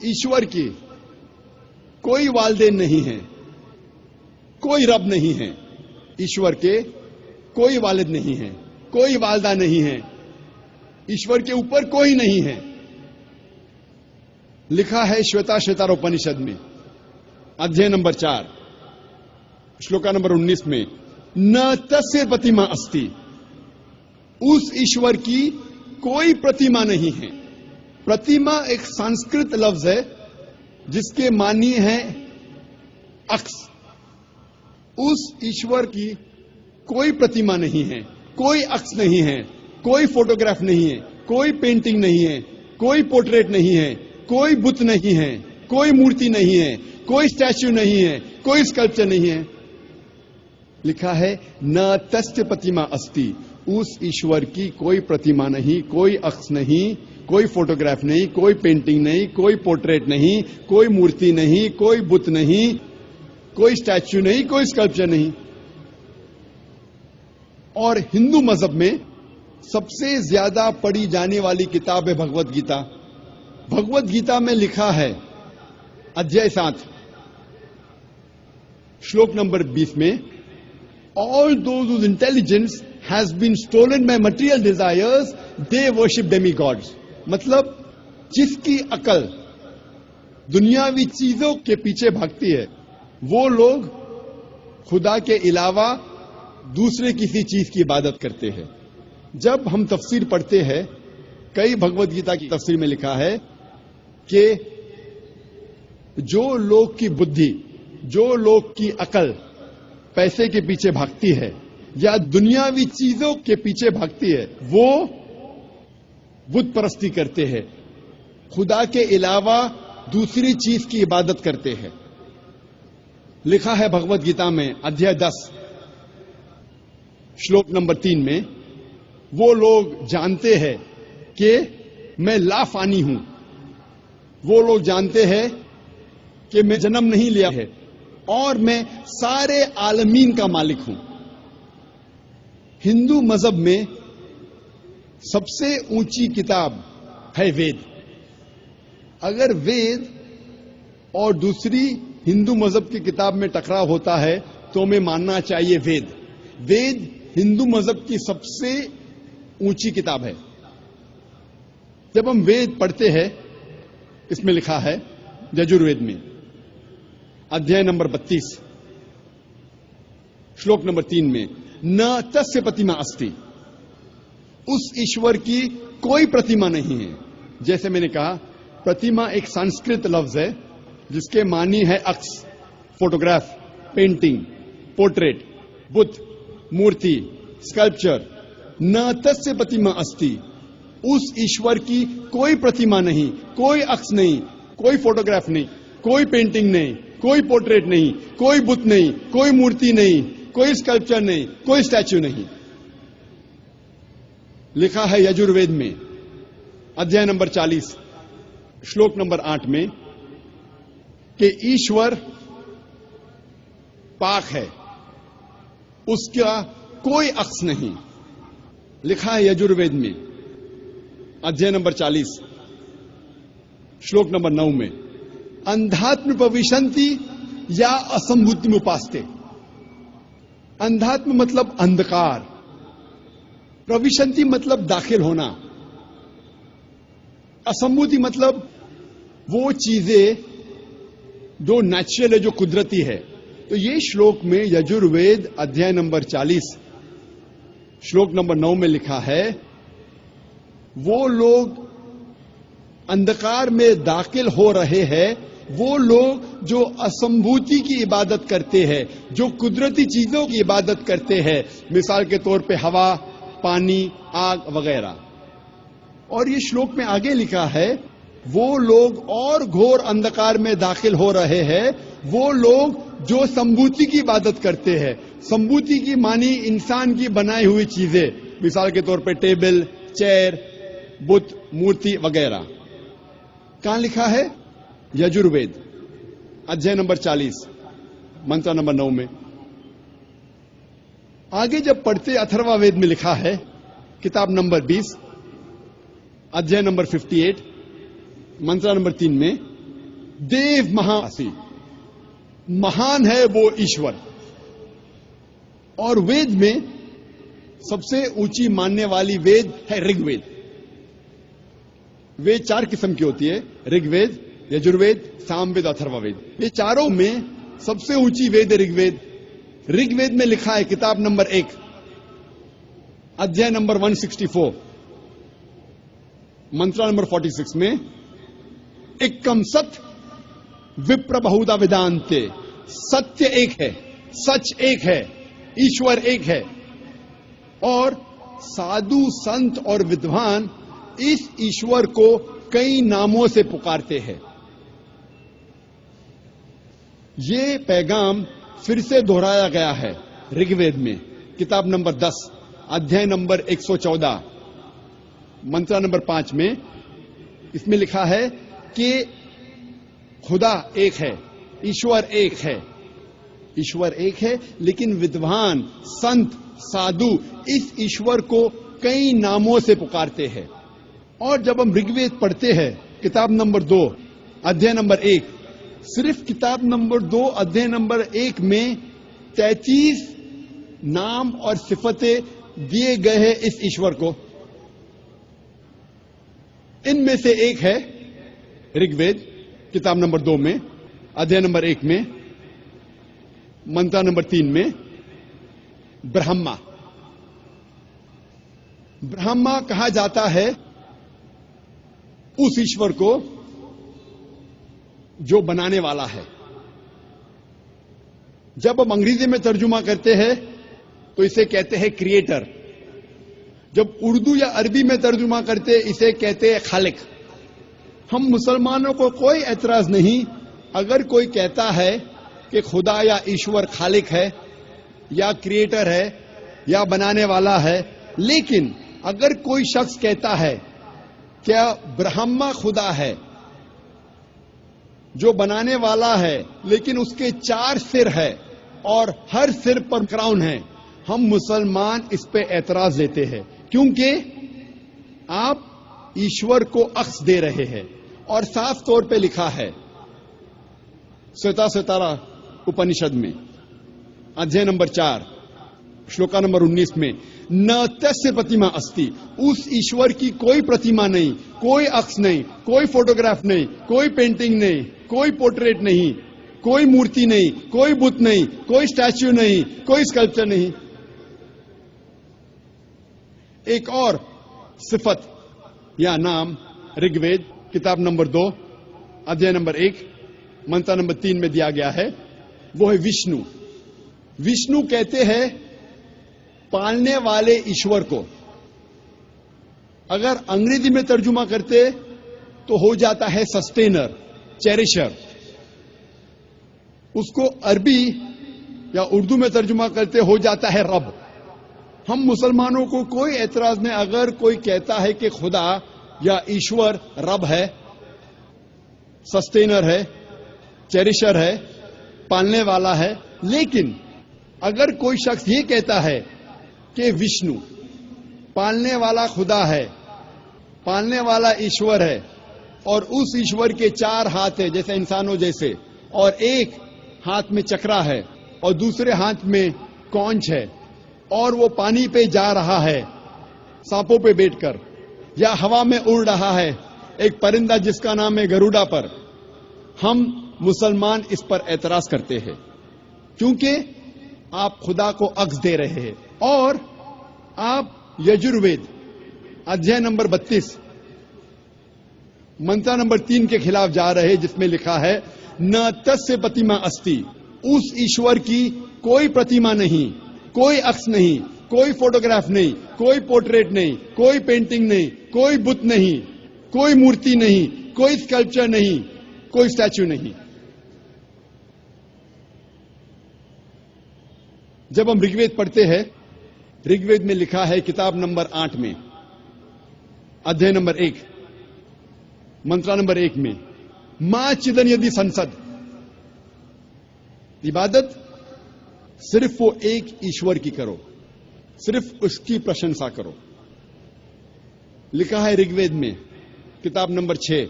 ईश्वर की कोई वालदेन नहीं है, कोई रब नहीं है। ईश्वर के कोई वालिद नहीं है, कोई वालदा नहीं है, ईश्वर के ऊपर कोई नहीं है। लिखा है श्वेताश्वेतारोपनिषद में अध्याय नंबर 4 श्लोका नंबर 19 में, न तस्य प्रतिमा अस्ति, उस ईश्वर की कोई प्रतिमा नहीं है। प्रतिमा एक संस्कृत लफ्ज है जिसके मानी है अक्स। उस ईश्वर की कोई प्रतिमा नहीं है, कोई अक्स नहीं है, कोई फोटोग्राफ नहीं है, कोई पेंटिंग नहीं है, कोई पोर्ट्रेट नहीं है, कोई बुत नहीं है, कोई मूर्ति नहीं है, कोई स्टैच्यू नहीं है, कोई स्कल्पचर नहीं है। लिखा है न तस्य प्रतिमा अस्ति, उस ईश्वर की कोई प्रतिमा नहीं, कोई अक्स नहीं, कोई फोटोग्राफ नहीं, कोई पेंटिंग नहीं, कोई पोर्ट्रेट नहीं, कोई मूर्ति नहीं, कोई बुत नहीं, कोई स्टैच्यू नहीं, कोई स्कल्पचर नहीं। और हिंदू मजहब में सबसे ज्यादा पढ़ी जाने वाली किताब है भगवत गीता। भगवत गीता में लिखा है अध्याय 7 श्लोक नंबर 20 में, all those whose intelligence has been stolen by material desires, they worship demigods। मतलब जिसकी अकल दुनियावी चीजों के पीछे भागती है वो लोग खुदा के अलावा दूसरे किसी चीज की इबादत करते हैं। जब हम तफसीर पढ़ते हैं, कई भगवत गीता की तफसीर में लिखा है कि जो लोग की बुद्धि, जो लोग की अकल पैसे के पीछे भागती है या दुनियावी चीजों के पीछे भागती है, वो बुत परस्ती करते हैं, खुदा के अलावा दूसरी चीज की इबादत करते हैं। लिखा है भगवत गीता में अध्याय 10 श्लोक नंबर 3 में, वो लोग जानते हैं कि मैं लाफानी हूं, वो लोग जानते हैं कि मैं जन्म नहीं लिया है और मैं सारे आलमीन का मालिक हूं। हिंदू मजहब में सबसे ऊंची किताब है वेद। अगर वेद और दूसरी हिंदू मजहब की किताब में टकराव होता है तो हमें मानना चाहिए वेद। वेद हिंदू मजहब की सबसे ऊंची किताब है। जब हम वेद पढ़ते हैं, इसमें लिखा है यजुर्वेद में अध्याय नंबर 32 श्लोक नंबर 3 में, न तस्य प्रतिमा अस्ति, उस ईश्वर की कोई प्रतिमा नहीं है। जैसे मैंने कहा, प्रतिमा एक संस्कृत लफ्ज है जिसके मानी है अक्स, फोटोग्राफ, पेंटिंग, पोर्ट्रेट, बुत, मूर्ति, स्कल्पचर। न तस्य प्रतिमा अस्ति, उस ईश्वर की कोई प्रतिमा नहीं, कोई अक्स नहीं, कोई फोटोग्राफ नहीं, कोई पेंटिंग नहीं, कोई पोर्ट्रेट नहीं, कोई बुत नहीं, कोई मूर्ति नहीं, कोई स्कल्पचर नहीं, कोई स्टैच्यू नहीं। लिखा है यजुर्वेद में अध्याय नंबर 40 श्लोक नंबर 8 में कि ईश्वर पाक है, उसका कोई अक्स नहीं। लिखा है यजुर्वेद में अध्याय नंबर 40 श्लोक नंबर 9 में, अंधात्म प्रविशन्ति या असंभूति उपास्ते। अंधात्म मतलब अंधकार, प्रविशन्ति मतलब दाखिल होना, असंभूति मतलब वो चीजें जो नेचुरल है, जो कुदरती है। तो ये श्लोक में यजुर्वेद अध्याय नंबर 40 श्लोक नंबर 9 में लिखा है, वो लोग अंधकार में दाखिल हो रहे हैं, वो लोग जो असंभूति की इबादत करते हैं, जो कुदरती चीजों की इबादत करते हैं, मिसाल के तौर पे हवा, पानी, आग वगैरह। और ये श्लोक में आगे लिखा है, वो लोग और घोर अंधकार में दाखिल हो रहे हैं, वो लोग जो संभूति की इबादत करते हैं। संभूति की मानी इंसान की बनाई हुई चीजें, मिसाल के तौर पे टेबल, चेयर, बुत, मूर्ति वगैरह। कहां लिखा है? यजुर्वेद अध्याय नंबर 40 मंत्र नंबर 9 में। आगे जब पढ़ते अथर्ववेद में लिखा है, किताब नंबर 20 अध्याय नंबर 58 मंत्र नंबर 3 में, देव महासी, महान है वो ईश्वर। और वेद में सबसे ऊंची मानने वाली वेद है ऋग्वेद। वेद 4 किस्म की होती है, ऋग्वेद, यजुर्वेद, सामवेद, अथर्ववेद। ये चारों में सबसे ऊंची वेद है ऋग्वेद। ऋग्वेद में लिखा है, किताब नंबर 1, अध्याय नंबर 164, मंत्र नंबर 46 में, एकम सत विप्र बहुधा वेदांते, सत्य एक है, सच एक है, ईश्वर एक है, और साधु संत और विद्वान इस ईश्वर को कई नामों से पुकारते हैं। ये पैगाम फिर से दोहराया गया है ऋग्वेद में, किताब नंबर 10, अध्याय नंबर 114, मंत्र नंबर 5 में। इसमें लिखा है कि खुदा एक है, ईश्वर एक है, ईश्वर एक है, लेकिन विद्वान, संत, साधु इस ईश्वर को कई नामों से पुकारते हैं। और जब हम ऋग्वेद पढ़ते हैं, किताब नंबर 2, अध्याय नंबर 1, सिर्फ किताब नंबर 2, अध्याय नंबर 1 में 33 नाम और सिफतें दिए गए हैं इस ईश्वर को। इनमें से एक है ऋग्वेद, किताब नंबर 2 में, अध्याय नंबर 1 में, मंत्र नंबर 3 में, ब्रह्मा। ब्रह्मा कहा जाता है उस ईश्वर को जो बनाने वाला है। जब हम अंग्रेजी में तर्जुमा करते हैं तो इसे कहते हैं क्रिएटर। जब उर्दू या अरबी में तर्जुमा करते इसे कहते हैं खालिक। हम मुसलमानों को कोई एतराज नहीं अगर कोई कहता है कि खुदा या ईश्वर खालिक है या क्रिएटर है या बनाने वाला है, लेकिन अगर कोई शख्स कहता है क्या ब्रह्मा खुदा है जो बनाने वाला है, लेकिन उसके 4 सिर है और हर सिर पर क्राउन है, हम मुसलमान इस पे एतराज देते हैं, क्योंकि आप ईश्वर को अक्स दे रहे हैं। और साफ तौर पे लिखा है श्वेता उपनिषद में, अध्याय नंबर 4, श्लोका नंबर 19 में, न तस्य प्रतिमा अस्ति, उस ईश्वर की कोई प्रतिमा नहीं, कोई अक्स नहीं, कोई फोटोग्राफ नहीं, कोई पेंटिंग नहीं, कोई पोर्ट्रेट नहीं, कोई मूर्ति नहीं, कोई बुत नहीं, कोई स्टैच्यू नहीं, कोई स्कल्पचर नहीं। एक और सिफत या नाम ऋग्वेद, किताब नंबर 2, अध्याय नंबर 1, मंत्र नंबर 3 में दिया गया है, वो है विष्णु। विष्णु कहते हैं पालने वाले ईश्वर को। अगर अंग्रेजी में तर्जुमा करते तो हो जाता है सस्टेनर, चेरिशर। उसको अरबी या उर्दू में तर्जुमा करते हो जाता है रब। हम मुसलमानों को कोई एतराज नहीं अगर कोई कहता है कि खुदा या ईश्वर रब है, सस्टेनर है, चेरिशर है, पालने वाला है। लेकिन अगर कोई शख्स ये कहता है कि विष्णु पालने वाला खुदा है, पालने वाला ईश्वर है, और उस ईश्वर के 4 हाथ है जैसे इंसानों जैसे, और एक हाथ में चक्रा है और दूसरे हाथ में कौंच है, और वो पानी पे जा रहा है सांपों पे बैठकर, या हवा में उड़ रहा है एक परिंदा जिसका नाम है गरुड़ा पर, हम मुसलमान इस पर एतराज करते हैं, क्योंकि आप खुदा को अक्स दे रहे हैं। और आप यजुर्वेद अध्याय नंबर 32 मंत्र नंबर 3 के खिलाफ जा रहे हैं, जिसमें लिखा है न तस्य प्रतिमा अस्ति, उस ईश्वर की कोई प्रतिमा नहीं, कोई अक्स नहीं, कोई फोटोग्राफ नहीं, कोई पोर्ट्रेट नहीं, कोई पेंटिंग नहीं, कोई बुत नहीं, कोई मूर्ति नहीं, कोई स्कल्पचर नहीं, कोई स्टैच्यू नहीं। जब हम ऋग्वेद पढ़ते हैं, ऋग्वेद में लिखा है किताब नंबर 8 में, अध्याय नंबर 1, मंत्र नंबर 1 में, मां चिदन यदि संसद, इबादत सिर्फ वो एक ईश्वर की करो, सिर्फ उसकी प्रशंसा करो। लिखा है ऋग्वेद में किताब नंबर 6,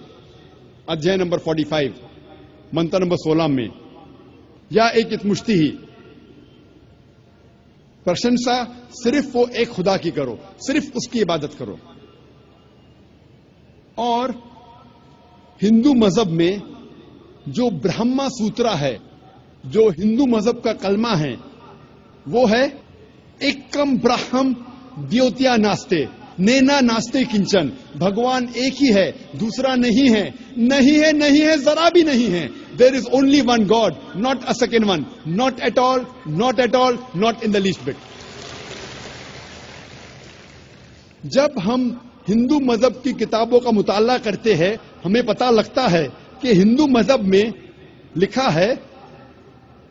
अध्याय नंबर 45, मंत्र नंबर 16 में, या एक इतमुश्ती ही। प्रशंसा सिर्फ वो एक खुदा की करो, सिर्फ उसकी इबादत करो। और हिंदू मजहब में जो ब्रह्मा सूत्र है, जो हिंदू मजहब का कलमा है, वो है एकम ब्रह्म द्योतिया नास्ते, नेना नास्ते किंचन। भगवान एक ही है, दूसरा नहीं है, नहीं है, नहीं है, जरा भी नहीं है। There is only one God, not a second one, not at all, not at all, not in the least bit. जब हम हिंदू मजहब की किताबों का मुताला करते हैं, हमें पता लगता है कि हिंदू मजहब में लिखा है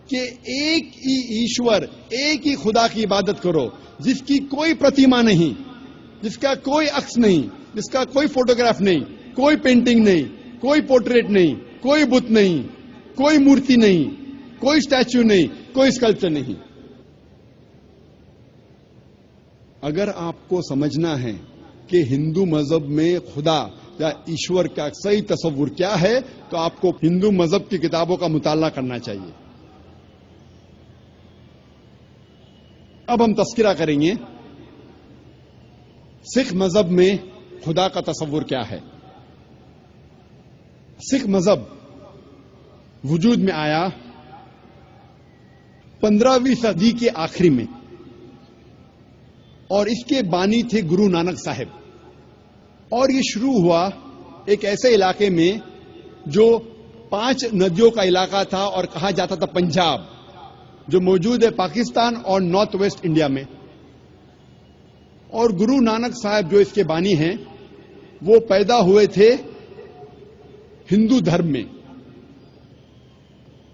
कि एक ही ईश्वर, एक ही खुदा की इबादत करो, जिसकी कोई प्रतिमा नहीं, जिसका कोई अक्स नहीं, जिसका कोई फोटोग्राफ नहीं, कोई पेंटिंग नहीं, कोई पोर्ट्रेट नहीं, कोई बुत नहीं, कोई मूर्ति नहीं, कोई स्टैच्यू नहीं, कोई स्कल्पचर नहीं। अगर आपको समझना है कि हिंदू मजहब में खुदा या ईश्वर का सही तस्वुर क्या है, तो आपको हिंदू मजहब की किताबों का मुताला करना चाहिए। अब हम तस्करा करेंगे सिख मजहब में खुदा का तस्वुर क्या है। सिख मजहब वजूद में आया 15वीं सदी के आखिरी में, और इसके बानी थे गुरु नानक साहिब। और ये शुरू हुआ एक ऐसे इलाके में जो 5 नदियों का इलाका था और कहा जाता था पंजाब, जो मौजूद है पाकिस्तान और नॉर्थ वेस्ट इंडिया में। और गुरु नानक साहब जो इसके बानी हैं, वो पैदा हुए थे हिंदू धर्म में,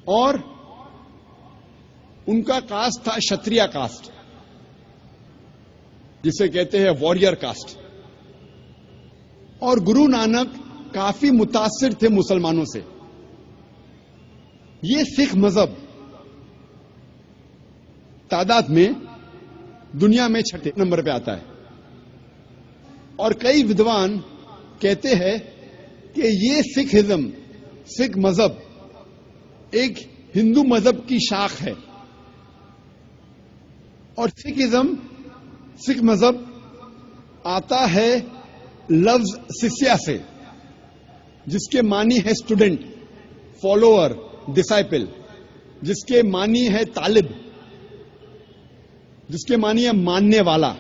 और उनका कास्ट था क्षत्रिय कास्ट, जिसे कहते हैं वॉरियर कास्ट। और गुरु नानक काफी मुतासिर थे मुसलमानों से। ये सिख मजहब तादाद में दुनिया में 6 नंबर पे आता है, और कई विद्वान कहते हैं कि ये सिखिज्म, सिख मजहब एक हिंदू मजहब की शाख है। और सिखिज्म, सिख मजहब आता है लफ्ज शिष्या से, जिसके मानी है स्टूडेंट, फॉलोअर, डिसाइपल, जिसके मानी है तालिब, जिसके मानी है मानने वाला।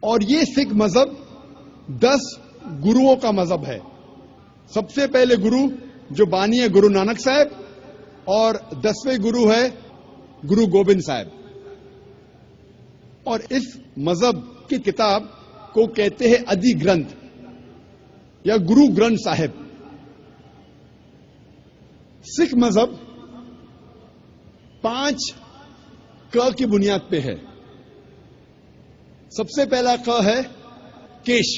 और ये सिख मजहब 10 गुरुओं का मजहब है। सबसे पहले गुरु जो बानी है गुरु नानक साहब, और 10वें गुरु है गुरु गोबिंद साहब। और इस मजहब की किताब को कहते हैं आदि ग्रंथ या गुरु ग्रंथ साहिब। सिख मजहब 5 क की बुनियाद पे है। सबसे पहला क है केश,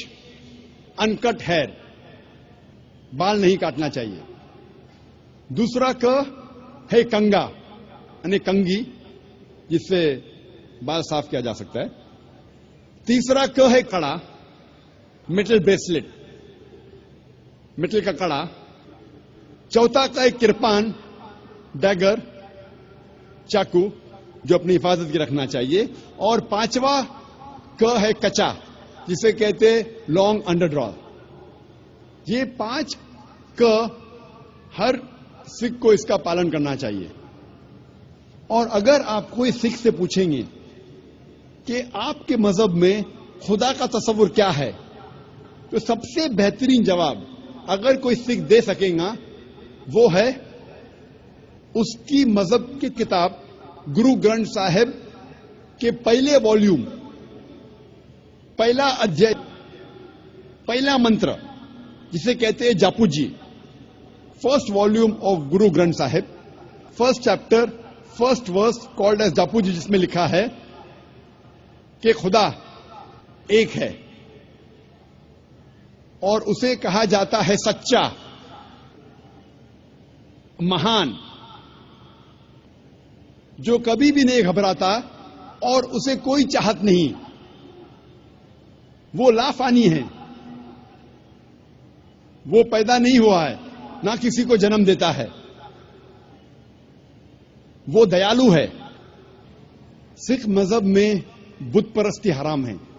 अनकट हेयर, बाल नहीं काटना चाहिए। दूसरा क है कंगा, यानी कंगी, जिससे बाल साफ किया जा सकता है। तीसरा क है कड़ा, मेटल ब्रेसलेट, मेटल का कड़ा। चौथा का है किरपान, डैगर, चाकू, जो अपनी हिफाजत की रखना चाहिए। और 5वां क है कचा, जिसे कहते हैं लॉन्ग अंडरड्रॉ। ये 5 क हर सिख को इसका पालन करना चाहिए। और अगर आप कोई सिख से पूछेंगे कि आपके मजहब में खुदा का तस्वुर क्या है, तो सबसे बेहतरीन जवाब अगर कोई सिख दे सकेगा वो है उसकी मजहब की किताब गुरु ग्रंथ साहिब के पहले वॉल्यूम, पहला अध्याय, पहला मंत्र, जिसे कहते हैं Japu ji. First volume of Guru Granth Sahib, first chapter, first verse called as Japu ji, जिसमें लिखा है कि खुदा एक है और उसे कहा जाता है सच्चा, महान, जो कभी भी नहीं घबराता और उसे कोई चाहत नहीं। वो लाफानी है, वो पैदा नहीं हुआ है, ना किसी को जन्म देता है। वो दयालु है। सिख मजहब में बुत परस्ती हराम है।